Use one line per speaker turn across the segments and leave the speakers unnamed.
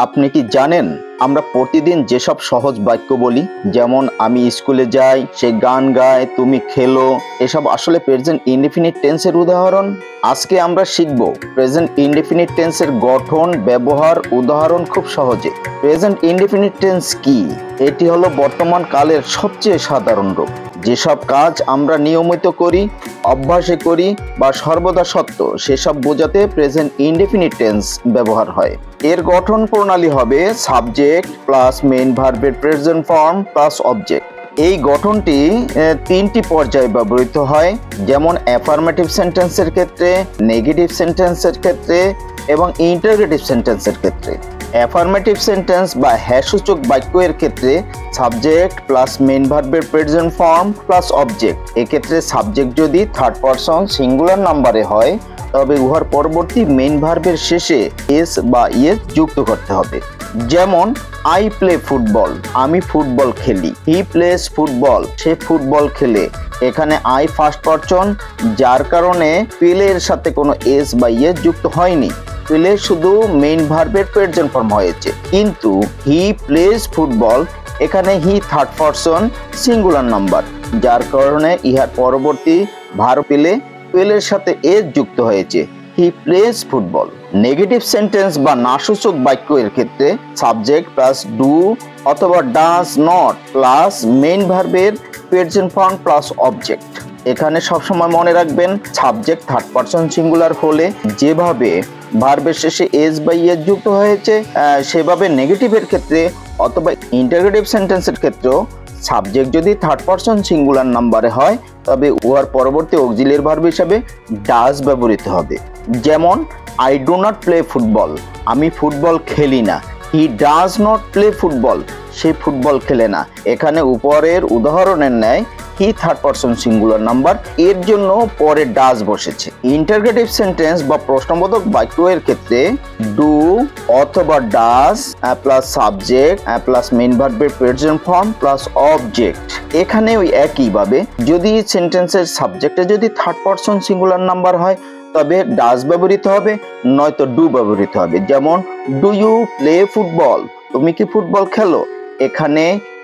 আপনি কি জানেন আমরা প্রতিদিন যেসব সহজ বাক্য বলি, যেমন আমি স্কুলে যাই, সে গান গায়, তুমি খেলো, এসব আসলে প্রেজেন্ট ইনডেফিনিট টেন্সের উদাহরণ। আজকে আমরা শিখব প্রেজেন্ট ইনডেফিনিট টেন্সের গঠন, ব্যবহার, উদাহরণ খুব সহজে। প্রেজেন্ট ইনডেফিনিট টেন্স কি? এটি হলো বর্তমান কালের সবচেয়ে সাধারণ রূপ। যেসব কাজ আমরা নিয়মিত করি, অভ্যাসে করি বা সর্বদা সত্য, সেসব বোঝাতে প্রেজেন্ট ইনডেফিনিট টেন্স ব্যবহার হয়। এর গঠন প্রণালী হবে সাবজেক্ট প্লাস মেইন ভার্বের প্রেজেন্ট ফর্ম প্লাস অবজেক্ট। এই গঠনটি তিনটি পর্যায়ে ব্যবহৃত হয়, যেমন অ্যাফার্মেটিভ সেন্টেন্সের ক্ষেত্রে, নেগেটিভ সেন্টেন্সের ক্ষেত্রে এবং ইন্টারোগেটিভ সেন্টেন্সের ক্ষেত্রে। অ্যাফার্মেটিভ সেন্টেন্স বা হ্যাঁসূচক বাক্যের ক্ষেত্রে সাবজেক্ট প্লাস মেইন ভার্বের প্রেজেন্ট ফর্ম প্লাস অবজেক্ট। এক্ষেত্রে সাবজেক্ট যদি থার্ড পারসন সিঙ্গুলার নাম্বারে হয়, তবে উহার পরবর্তী মেইন ভার্বের শেষে এস বা ইয়েস যুক্ত করতে হবে। যেমন আই প্লে ফুটবল, আমি ফুটবল খেলি। He plays football, say football খেলে। এখানে আই ফার্স্ট পারসন, যার কারণে প্লের সাথে কোনো এস বা ইয়েস যুক্ত হয়নি। প্লে শুধু মেইন ভার্বের প্রেজেন্ট ফর্ম হয়েছে। কিন্তু হি প্লেস ফুটবল, এখানে he third person singular number, যার কারণে ইহার পরবর্তী ভার্ব প্লের সাথে এস যুক্ত হয়েছে। He plays football. Negative sentence বা নাসূচক বাক্যের ক্ষেত্রে সাবজেক্ট প্লাস ডু অথবা ডাজ নট প্লাস মেইন ভার্বের প্রেজেন্ট ফর্ম প্লাস অবজেক্ট। এখানে সবসময় মনে রাখবেন, সাবজেক্ট থার্ড পারসন সিঙ্গুলার হলে যেভাবে ভার্বের শেষে এস বা ইয়েস যুক্ত হয়েছে, সেভাবে নেগেটিভের ক্ষেত্রে অথবা ইন্টারোগেটিভ সেন্টেন্সের ক্ষেত্রেও সাবজেক্ট যদি থার্ড পারসন সিঙ্গুলার নাম্বারে হয়, তবে উহার পরবর্তী অক্সিলিয়ারি ভার্ব হিসাবে ডাজ ব্যবহৃত হবে। যেমন I do not play football, আমি ফুটবল খেলি না। He does not play football, say football খেলে না। এখানে উপরের উদাহরণের ন্যায় হি থার্ড পারসন সিঙ্গুলার নাম্বার, এর জন্য পরে ডাজ বসেছে। ইন্টারোগেটিভ সেন্টেন্স বা প্রশ্নবোধক বাক্যের ক্ষেত্রে ডু অথবা does plus subject plus main ভার্বের প্রেজেন্ট ফর্ম প্লাস অবজেক্ট। এখানে ওই একইভাবে যদি সেন্টেন্সের সাবজেক্টে যদি থার্ড পারসন সিঙ্গুলার নাম্বার হয়, তবে ডাজ ব্যবহৃত হবে, নয়তো ডু ব্যবহৃত হবে। যেমন ডু ইউ প্লে ফুটবল, তুমি কি ফুটবল খেলো? এখানে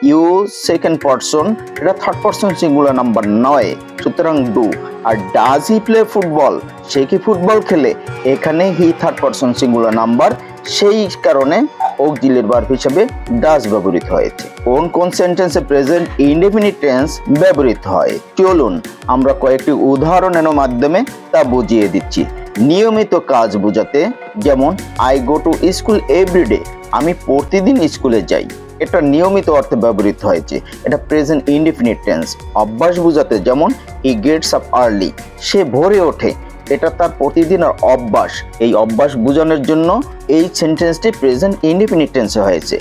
ইউ সেকেন্ড পারসন, এটা থার্ড পারসন সিঙ্গুলার নাম্বার নয়, সুতরাং ডু। আর ডাজ হি প্লে ফুটবল, সে কি ফুটবল খেলে? এখানে he third person singular number, সেই কারণে অক্সিলিয়ারি ভার্ব হিসেবে ডাজ ব্যবহৃত হয়েছে। কোন কোন সেন্টেন্সে প্রেজেন্ট ইনডেফিনিট টেন্স ব্যবহৃত হয়, চলুন আমরা কয়েকটি উদাহরণের মাধ্যমে তা বুঝিয়ে দিচ্ছি। নিয়মিত কাজ বোঝাতে, যেমন I go to school everyday, আমি প্রতিদিন স্কুলে যাই। এটা নিয়মিত অর্থে ব্যবহৃত হয়েছে, এটা প্রেজেন্ট ইনডেফিনিট টেন্স। অভ্যাস বোঝাতে, যেমন হি গেটস আপ আর্লি, সে ভোরে ওঠে। এটা তার প্রতিদিনের অভ্যাস। এই অভ্যাস বোঝানোর জন্য এই সেন্টেন্সটি প্রেজেন্ট ইনডেফিনিট টেন্সে হয়েছে।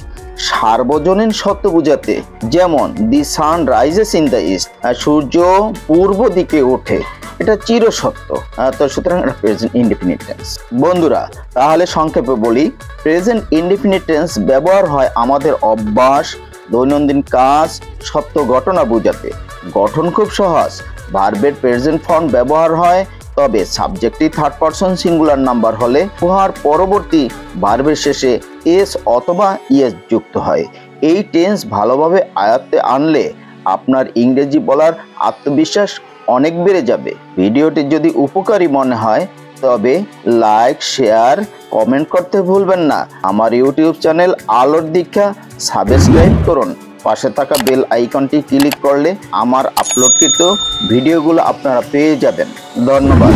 সার্বজনীন সত্য বোঝাতে, যেমন the sun rises in the east, সূর্য পূর্ব দিকে ওঠে, এটা চিরসত্য। তো সুতরাং এটা প্রেজেন্ট ইনডেফিনিট টেন্স। বন্ধুরা, তাহলে সংক্ষেপে বলি, প্রেজেন্ট ইনডেফিনিট টেন্স ব্যবহার হয় আমাদের অভ্যাস, দৈনন্দিন কাজ, সত্য ঘটনা বোঝাতে। গঠন খুব সহজ। ভার্বের প্রেজেন্ট ফর্ম ব্যবহার হয়, তবে সাবজেক্টটি থার্ড পারসন সিঙ্গুলার নাম্বার হলে উহার পরবর্তী ভার্বের শেষে এস অথবা ইয়েস যুক্ত হয়। এই টেন্স ভালোভাবে আয়ত্তে আনলে আপনার ইংরেজি বলার আত্মবিশ্বাস অনেক বেড়ে যাবে। ভিডিওটি যদি উপকারী মনে হয়, তবে লাইক, শেয়ার, কমেন্ট করতে ভুলবেন না। আমার ইউটিউব চ্যানেল আলোর দীক্ষা সাবস্ক্রাইব করুন। পাশে থাকা বেল আইকনটি ক্লিক করলে আমার আপলোডকৃত ভিডিওগুলো আপনারা পেয়ে যাবেন। ধন্যবাদ।